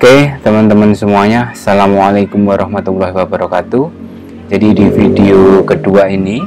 Oke, teman-teman semuanya, Assalamualaikum warahmatullahi wabarakatuh. Jadi di video kedua ini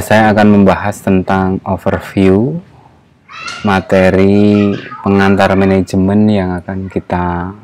saya akan membahas tentang overview materi pengantar manajemen yang akan kita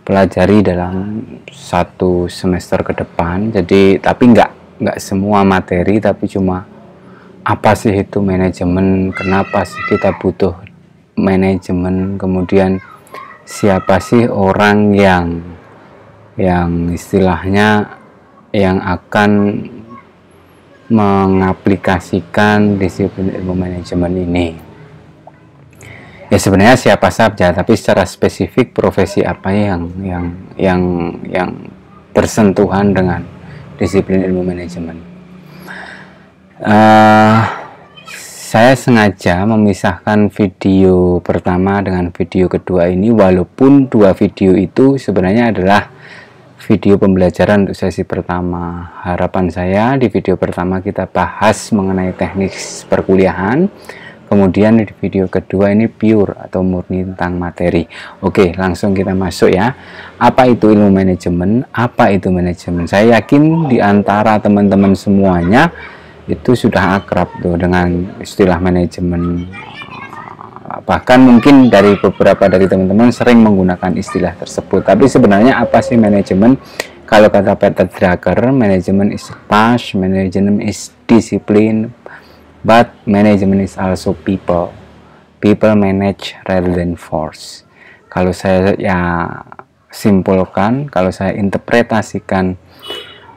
pelajari dalam satu semester ke depan. Jadi tapi nggak semua materi, tapi cuma apa sih itu manajemen, kenapa sih kita butuh manajemen, kemudian siapa sih orang yang istilahnya yang akan mengaplikasikan disiplin ilmu manajemen ini. Ya sebenarnya siapa saja, tapi secara spesifik profesi apa yang bersentuhan dengan disiplin ilmu manajemen. Saya sengaja memisahkan video pertama dengan video kedua ini, walaupun dua video itu sebenarnya adalah video pembelajaran untuk sesi pertama. Harapan saya di video pertama kita bahas mengenai teknik perkuliahan, kemudian di video kedua ini pure atau murni tentang materi. Oke, langsung kita masuk ya. Apa itu ilmu manajemen? Apa itu manajemen? Saya yakin di antara teman-teman semuanya itu sudah akrab tuh dengan istilah manajemen. Bahkan mungkin dari beberapa dari teman-teman sering menggunakan istilah tersebut. Tapi sebenarnya apa sih manajemen? Kalau kata Peter Drucker, manajemen is past, manajemen is discipline, but management is also people. People manage rather than force. Kalau saya simpulkan, kalau saya interpretasikan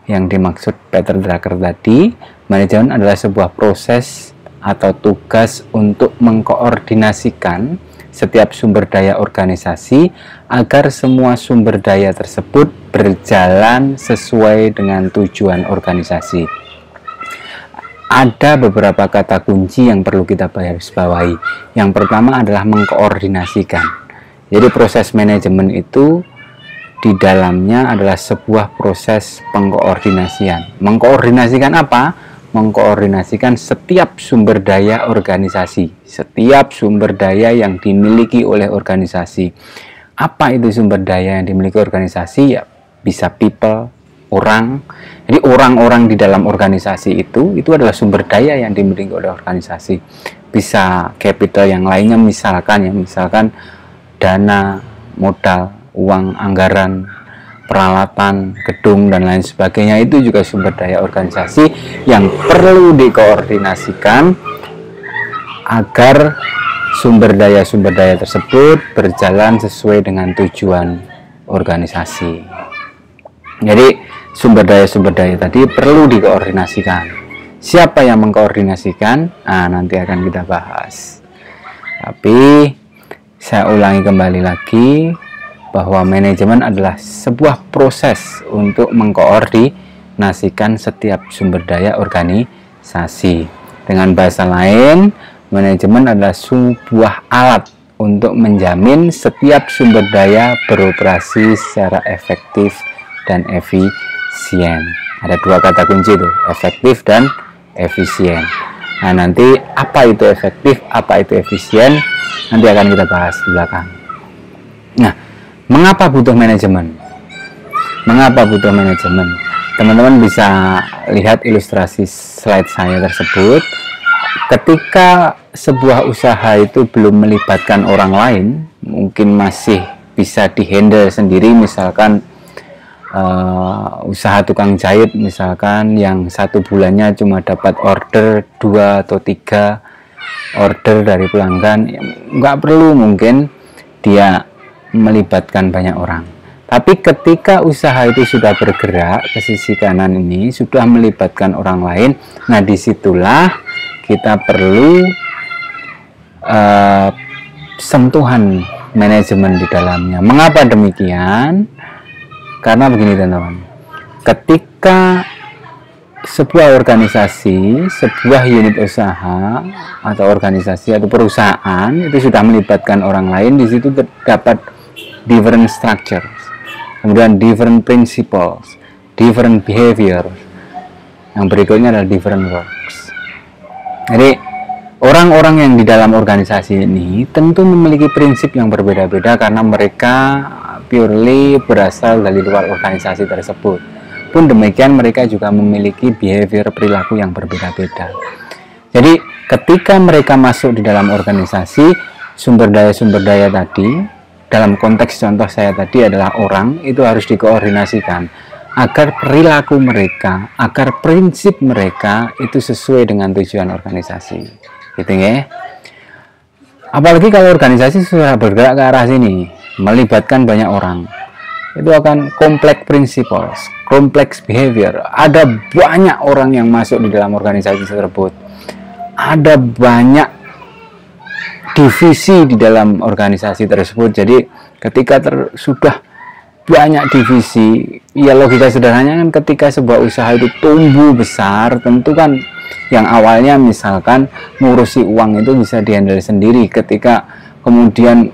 yang dimaksud Peter Drucker tadi, manajemen adalah sebuah proses atau tugas untuk mengkoordinasikan setiap sumber daya organisasi agar semua sumber daya tersebut berjalan sesuai dengan tujuan organisasi. Ada beberapa kata kunci yang perlu kita garisbawahi. Yang pertama adalah mengkoordinasikan. Jadi proses manajemen itu di dalamnya adalah sebuah proses pengkoordinasian. Mengkoordinasikan apa? Mengkoordinasikan setiap sumber daya organisasi, setiap sumber daya yang dimiliki oleh organisasi. Apa itu sumber daya yang dimiliki organisasi? Ya, bisa people, orang. Jadi orang-orang di dalam organisasi itu adalah sumber daya yang dimiliki oleh organisasi. Bisa capital yang lainnya, misalkan dana, modal, uang, anggaran, peralatan, gedung, dan lain sebagainya. Itu juga sumber daya organisasi yang perlu dikoordinasikan agar sumber daya tersebut berjalan sesuai dengan tujuan organisasi. Jadi sumber daya tadi perlu dikoordinasikan. Siapa yang mengkoordinasikan? Nah, nanti akan kita bahas. Tapi saya ulangi kembali lagi bahwa manajemen adalah sebuah proses untuk mengkoordinasikan setiap sumber daya organisasi. Dengan bahasa lain, manajemen adalah sebuah alat untuk menjamin setiap sumber daya beroperasi secara efektif dan efisien. Ada dua kata kunci itu, efektif dan efisien. Nah, nanti apa itu efektif, apa itu efisien, nanti akan kita bahas di belakang. Nah, mengapa butuh manajemen? Mengapa butuh manajemen? Teman-teman bisa lihat ilustrasi slide saya tersebut. Ketika sebuah usaha itu belum melibatkan orang lain, mungkin masih bisa dihandle sendiri, misalkan usaha tukang jahit misalkan yang satu bulannya cuma dapat order 2 atau 3 order dari pelanggan, nggak perlu mungkin dia melibatkan banyak orang. Tapi ketika usaha itu sudah bergerak ke sisi kanan ini, sudah melibatkan orang lain, nah disitulah kita perlu sentuhan manajemen di dalamnya. Mengapa demikian? Karena begini teman-teman, ketika sebuah organisasi, sebuah unit usaha atau organisasi atau perusahaan itu sudah melibatkan orang lain, di situ terdapat different structures, kemudian different principles, different behavior. Yang berikutnya adalah different works. Jadi Orang-orang yang di dalam organisasi ini tentu memiliki prinsip yang berbeda-beda karena mereka purely berasal dari luar organisasi tersebut. Pun demikian mereka juga memiliki behavior perilaku yang berbeda-beda. Jadi ketika mereka masuk di dalam organisasi, sumber daya tadi, dalam konteks contoh saya tadi adalah orang, itu harus dikoordinasikan agar perilaku mereka, agar prinsip mereka itu sesuai dengan tujuan organisasi. Gitu ya. Apalagi kalau organisasi sudah bergerak ke arah sini, melibatkan banyak orang, itu akan kompleks principles, kompleks behavior. Ada banyak orang yang masuk di dalam organisasi tersebut, ada banyak divisi di dalam organisasi tersebut. Jadi ketika sudah banyak divisi, ya logika sederhananya kan ketika sebuah usaha itu tumbuh besar, tentu kan yang awalnya misalkan ngurusi uang itu bisa dihandle sendiri. Ketika kemudian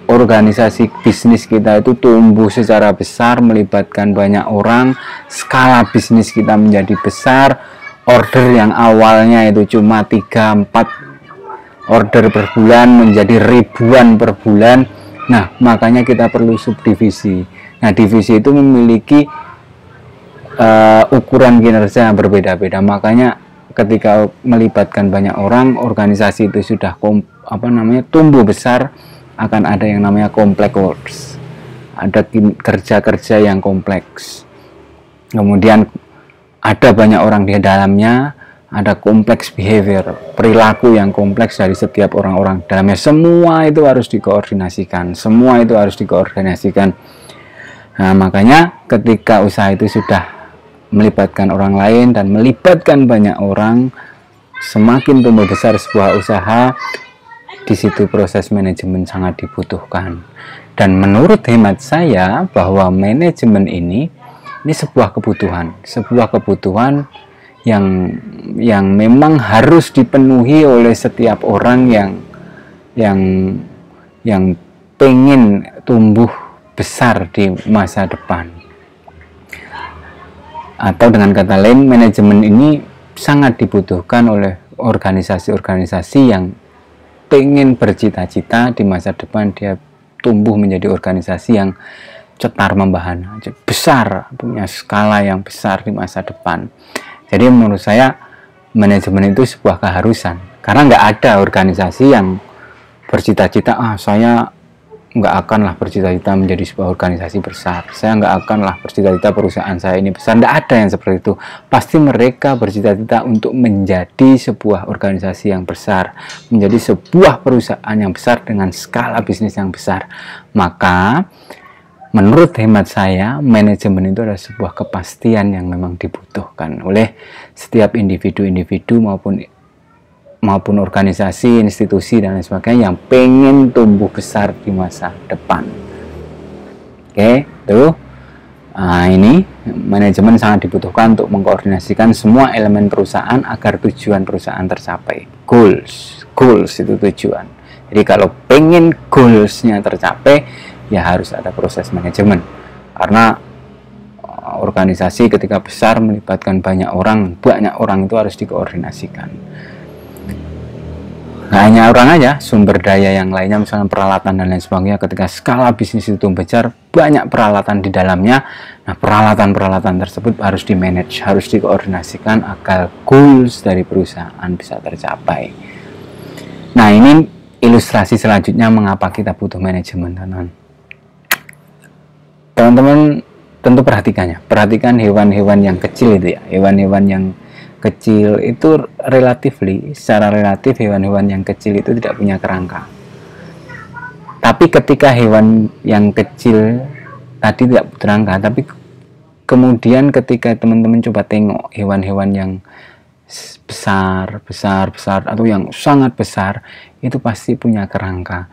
organisasi bisnis kita itu tumbuh secara besar, melibatkan banyak orang, skala bisnis kita menjadi besar, order yang awalnya itu cuma 3-4 order per bulan menjadi ribuan per bulan. Nah, makanya kita perlu subdivisi. Nah, divisi itu memiliki ukuran kinerja yang berbeda-beda. Makanya ketika melibatkan banyak orang, organisasi itu sudah tumbuh besar, akan ada yang namanya complex works. Ada kerja-kerja yang kompleks. Kemudian ada banyak orang di dalamnya, ada kompleks behavior, perilaku yang kompleks dari setiap orang-orang dalamnya. Semua itu harus dikoordinasikan. Nah, makanya ketika usaha itu sudah melibatkan orang lain dan melibatkan banyak orang, semakin tumbuh besar sebuah usaha, di situ proses manajemen sangat dibutuhkan. Dan menurut hemat saya bahwa manajemen ini sebuah kebutuhan yang memang harus dipenuhi oleh setiap orang yang pengen tumbuh besar di masa depan. Atau dengan kata lain, manajemen ini sangat dibutuhkan oleh organisasi-organisasi yang pengen bercita-cita di masa depan dia tumbuh menjadi organisasi yang cetar membahana, besar, punya skala yang besar di masa depan. Jadi menurut saya manajemen itu sebuah keharusan, karena nggak ada organisasi yang bercita-cita, saya nggak akanlah bercita-cita menjadi sebuah organisasi besar, saya nggak akanlah bercita-cita perusahaan saya ini besar. Nggak ada yang seperti itu. Pasti mereka bercita-cita untuk menjadi sebuah organisasi yang besar, menjadi sebuah perusahaan yang besar dengan skala bisnis yang besar. Maka menurut hemat saya, manajemen itu adalah sebuah kepastian yang memang dibutuhkan oleh setiap individu-individu maupun organisasi, institusi, dan lain sebagainya yang pengen tumbuh besar di masa depan. Oke, tuh. Nah, ini manajemen sangat dibutuhkan untuk mengkoordinasikan semua elemen perusahaan agar tujuan perusahaan tercapai. Goals itu tujuan. Jadi kalau pengen goalsnya tercapai, ya harus ada proses manajemen. Karena organisasi ketika besar melibatkan banyak orang itu harus dikoordinasikan. Nah, hanya orang aja, sumber daya yang lainnya, misalnya peralatan dan lain sebagainya, ketika skala bisnis itu besar, banyak peralatan di dalamnya. Nah, peralatan-peralatan tersebut harus di-manage, harus dikoordinasikan agar goals dari perusahaan bisa tercapai. Nah, ini ilustrasi selanjutnya mengapa kita butuh manajemen, teman-teman. Teman-teman tentu perhatikan hewan-hewan yang kecil itu ya, hewan-hewan yang kecil itu secara relatif hewan-hewan yang kecil itu tidak punya kerangka. Tapi ketika hewan yang kecil tadi tidak berkerangka, tapi kemudian ketika teman-teman coba tengok hewan-hewan yang besar atau yang sangat besar, itu pasti punya kerangka.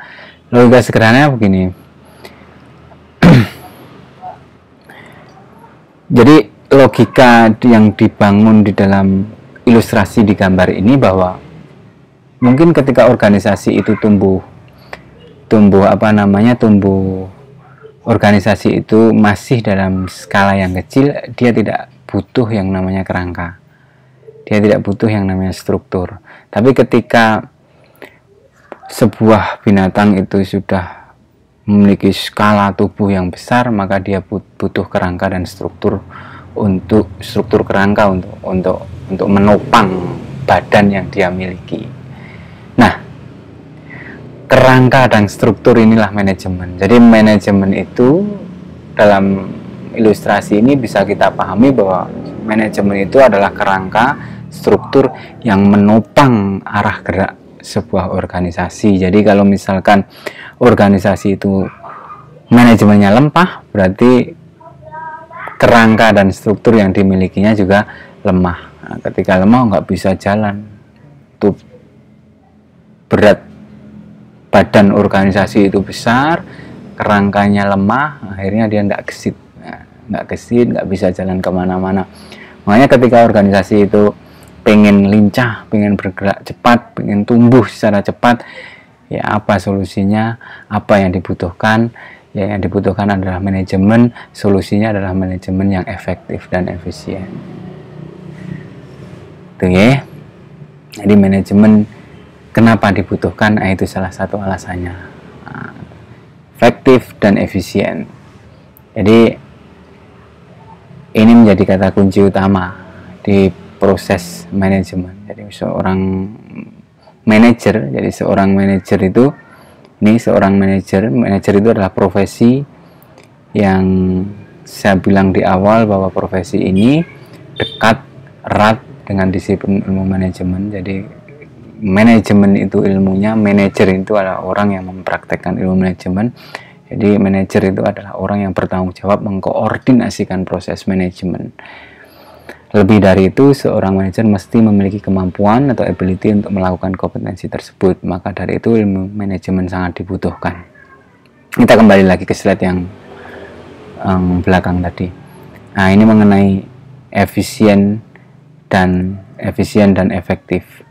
Logika sederhananya begini. Jadi logika yang dibangun di dalam ilustrasi di gambar ini bahwa mungkin ketika organisasi itu tumbuh organisasi itu masih dalam skala yang kecil, dia tidak butuh yang namanya kerangka, dia tidak butuh yang namanya struktur. Tapi ketika sebuah binatang itu sudah memiliki skala tubuh yang besar, maka dia butuh kerangka dan struktur kerangka untuk menopang badan yang dia miliki. Nah, kerangka dan struktur inilah manajemen. Jadi manajemen itu dalam ilustrasi ini bisa kita pahami bahwa manajemen itu adalah kerangka struktur yang menopang arah gerak sebuah organisasi. Jadi kalau misalkan organisasi itu manajemennya lemah, berarti kerangka dan struktur yang dimilikinya juga lemah. Nah, ketika lemah nggak bisa jalan, tuh berat badan organisasi itu besar, kerangkanya lemah, akhirnya dia nggak gesit, nggak bisa jalan kemana-mana. Makanya ketika organisasi itu pengen lincah, pengen bergerak cepat, pengen tumbuh secara cepat, ya apa solusinya, apa yang dibutuhkan? Ya, yang dibutuhkan adalah manajemen, solusinya adalah manajemen yang efektif dan efisien. Itu ya. Jadi manajemen kenapa dibutuhkan? Itu salah satu alasannya. Efektif dan efisien. Jadi ini menjadi kata kunci utama di proses manajemen. Jadi seorang manajer itu itu adalah profesi yang saya bilang di awal bahwa profesi ini dekat erat dengan disiplin ilmu manajemen. Jadi manajemen itu ilmunya, manajer itu adalah orang yang mempraktekkan ilmu manajemen. Jadi manajer itu adalah orang yang bertanggung jawab mengkoordinasikan proses manajemen. Lebih dari itu, seorang manajer mesti memiliki kemampuan atau ability untuk melakukan kompetensi tersebut. Maka dari itu ilmu manajemen sangat dibutuhkan. Kita kembali lagi ke slide yang belakang tadi. Nah, ini mengenai efisien dan efektif.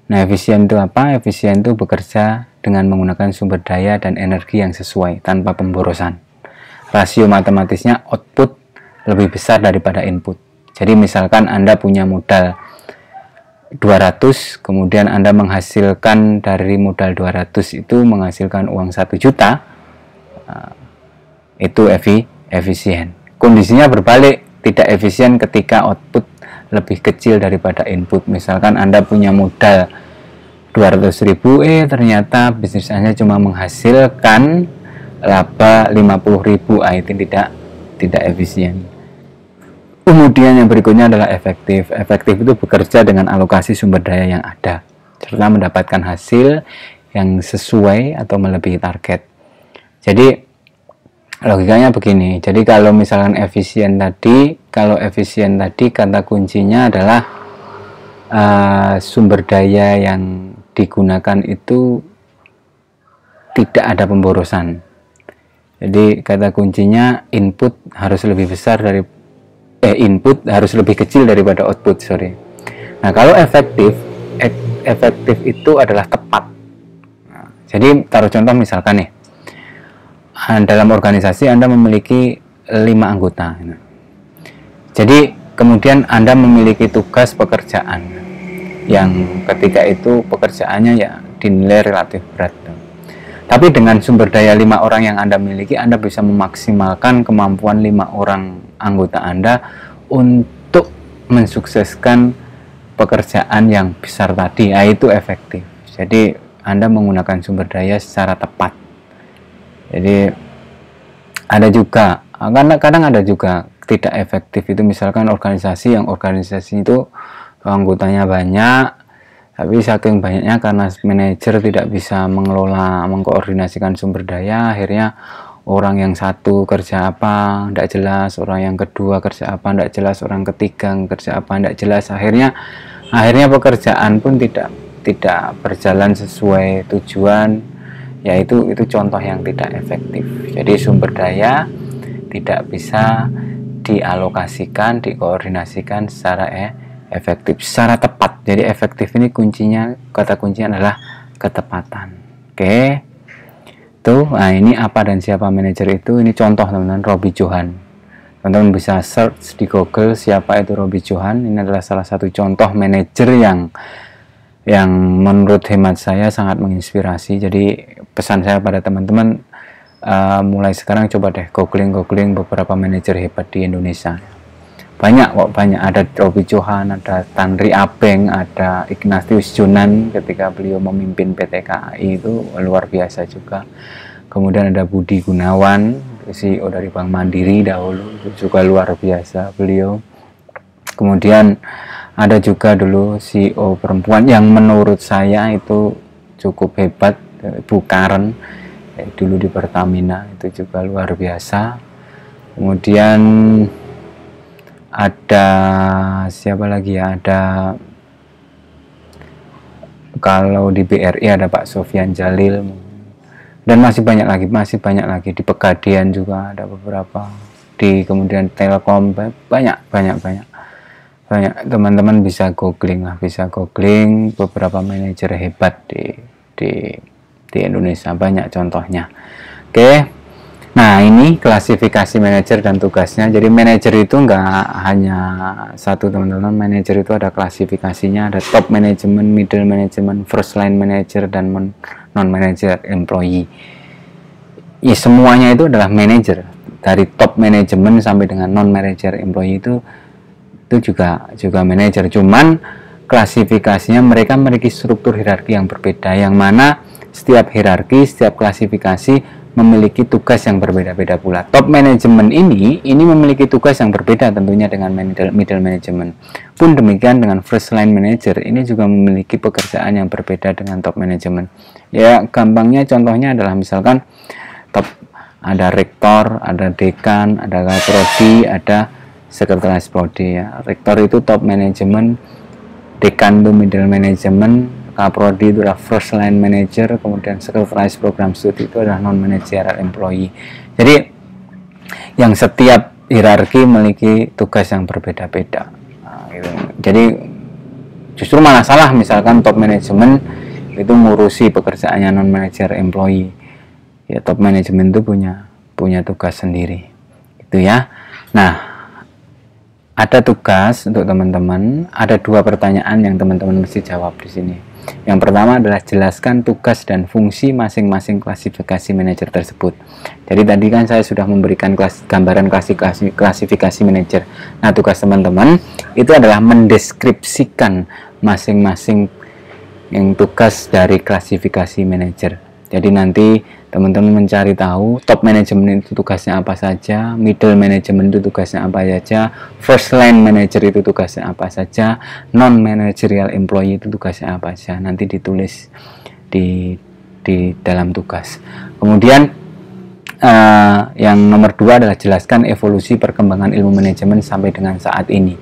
Nah, efisien itu apa? Efisien itu bekerja dengan menggunakan sumber daya dan energi yang sesuai tanpa pemborosan. Rasio matematisnya output lebih besar daripada input. Jadi misalkan Anda punya modal 200, kemudian Anda menghasilkan dari modal 200 itu menghasilkan uang 1 juta, itu efisien. Kondisinya berbalik, tidak efisien ketika output lebih kecil daripada input. Misalkan Anda punya modal 200.000, ternyata bisnis Anda cuma menghasilkan laba 50.000, itu tidak efisien. Kemudian yang berikutnya adalah efektif. Efektif itu bekerja dengan alokasi sumber daya yang ada, serta mendapatkan hasil yang sesuai atau melebihi target. Jadi logikanya begini. Jadi kalau misalkan efisien tadi kata kuncinya adalah sumber daya yang digunakan itu tidak ada pemborosan. Jadi kata kuncinya input harus lebih kecil daripada output. Nah, kalau efektif itu adalah tepat. Nah, jadi taruh contoh misalkan nih, dalam organisasi Anda memiliki 5 anggota. Jadi kemudian Anda memiliki tugas pekerjaan yang ketika itu pekerjaannya ya dinilai relatif berat. Tapi dengan sumber daya 5 orang yang Anda miliki, Anda bisa memaksimalkan kemampuan 5 orang anggota Anda untuk mensukseskan pekerjaan yang besar tadi. Itu efektif. Jadi Anda menggunakan sumber daya secara tepat. Jadi ada juga, kadang ada juga tidak efektif itu, misalkan organisasi itu anggotanya banyak, tapi saking banyaknya karena manajer tidak bisa mengkoordinasikan sumber daya, akhirnya orang yang satu kerja apa tidak jelas, orang yang kedua kerja apa tidak jelas, orang ketiga kerja apa tidak jelas, akhirnya pekerjaan pun tidak berjalan sesuai tujuan. Yaitu contoh yang tidak efektif. Jadi sumber daya tidak bisa dialokasikan, dikoordinasikan secara efektif, secara tepat. Jadi efektif ini kata kuncinya adalah ketepatan. Oke. Tuh, nah ini apa dan siapa manajer itu? Ini contoh teman-teman, Robbie Johan. Teman-teman bisa search di Google siapa itu Robbie Johan. Ini adalah salah satu contoh manajer yang yang menurut hemat saya sangat menginspirasi. Jadi pesan saya pada teman-teman, mulai sekarang coba deh googling beberapa manajer hebat di Indonesia. Banyak kok, banyak. Ada Robi Johan, ada Tanri Abeng, ada Ignatius Jonan ketika beliau memimpin PT KAI, itu luar biasa juga. Kemudian ada Budi Gunawan, CEO dari Bank Mandiri dahulu, itu juga luar biasa beliau. Kemudian ada juga dulu CEO perempuan yang menurut saya itu cukup hebat, Bu Karen, dulu di Pertamina, itu juga luar biasa. Kemudian ada siapa lagi ya, ada kalau di BRI ada Pak Sofyan Jalil, dan masih banyak lagi di Pegadaian juga ada beberapa, di kemudian Telkom, banyak. Teman-teman bisa googling beberapa manajer hebat di Indonesia, banyak contohnya. Oke. Nah, ini klasifikasi manajer dan tugasnya. Jadi manajer itu nggak hanya satu, teman-teman. Manajer itu ada klasifikasinya, ada top management, middle management, first line manager, dan non manager employee. Ya, semuanya itu adalah manajer. Dari top management sampai dengan non manager employee itu juga manajer. Cuman klasifikasinya mereka memiliki struktur hierarki yang berbeda, yang mana setiap hierarki, setiap klasifikasi memiliki tugas yang berbeda-beda pula. Top management ini memiliki tugas yang berbeda tentunya dengan middle management. Pun demikian dengan first line manager, ini juga memiliki pekerjaan yang berbeda dengan top management. Ya, gampangnya contohnya adalah misalkan top, ada rektor, ada dekan, ada kaprodi, ada sekretaris prodi ya. Rektor itu top management, dekan itu middle management, kaprodi itu adalah first line manager, kemudian sekretaris program studi itu adalah non managerial employee. Jadi yang setiap hierarki memiliki tugas yang berbeda-beda. Nah, gitu. Jadi justru malah salah misalkan top management itu ngurusi pekerjaannya non manager employee. Ya, top management itu punya tugas sendiri. Itu ya. Nah, ada tugas untuk teman-teman, ada 2 pertanyaan yang teman-teman mesti jawab di sini. Yang pertama adalah jelaskan tugas dan fungsi masing-masing klasifikasi manajer tersebut. Jadi tadi kan saya sudah memberikan gambaran klasifikasi manajer. Nah, tugas teman-teman itu adalah mendeskripsikan masing-masing yang tugas dari klasifikasi manajer. Jadi nanti teman-teman mencari tahu top management itu tugasnya apa saja, middle management itu tugasnya apa saja, first line manager itu tugasnya apa saja, non managerial employee itu tugasnya apa saja. Nanti ditulis di dalam tugas. Kemudian yang nomor 2 adalah jelaskan evolusi perkembangan ilmu manajemen sampai dengan saat ini.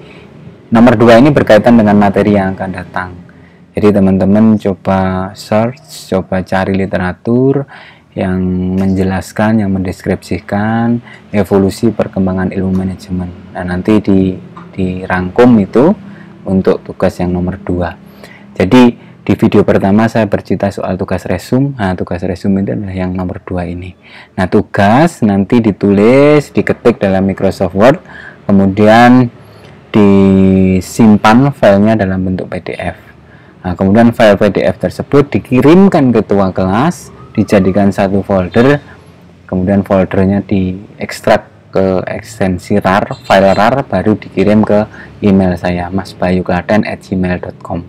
Nomor 2 ini berkaitan dengan materi yang akan datang. Jadi teman-teman coba search, coba cari literatur yang menjelaskan, yang mendeskripsikan evolusi perkembangan ilmu manajemen. Nah, nanti dirangkum itu untuk tugas yang nomor 2. Jadi di video pertama saya bercerita soal tugas resume. Nah, tugas resume itu adalah yang nomor 2 ini. Nah, tugas nanti ditulis, diketik dalam Microsoft Word, kemudian disimpan filenya dalam bentuk PDF. Nah, kemudian file PDF tersebut dikirimkan ke ketua kelas, dijadikan satu folder, kemudian foldernya diekstrak ke ekstensi RAR, file RAR, baru dikirim ke email saya, masbayuklaten@gmail.com.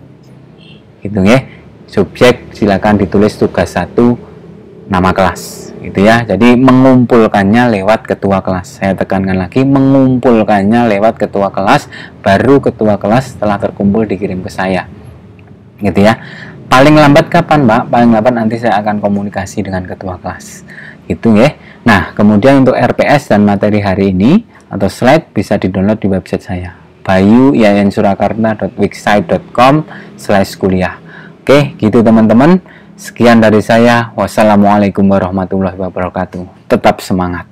Gitu ya. Subjek silakan ditulis tugas 1 nama kelas, gitu ya. Jadi mengumpulkannya lewat ketua kelas. Saya tekankan lagi, mengumpulkannya lewat ketua kelas, baru ketua kelas setelah terkumpul dikirim ke saya. Gitu ya. Paling lambat kapan, Mbak? Paling lambat nanti saya akan komunikasi dengan ketua kelas. Gitu ya. Nah, kemudian untuk RPS dan materi hari ini atau slide bisa di-download di website saya, bayuyayansurakarta.wixsite.com/kuliah. Oke, gitu teman-teman. Sekian dari saya. Wassalamualaikum warahmatullahi wabarakatuh. Tetap semangat.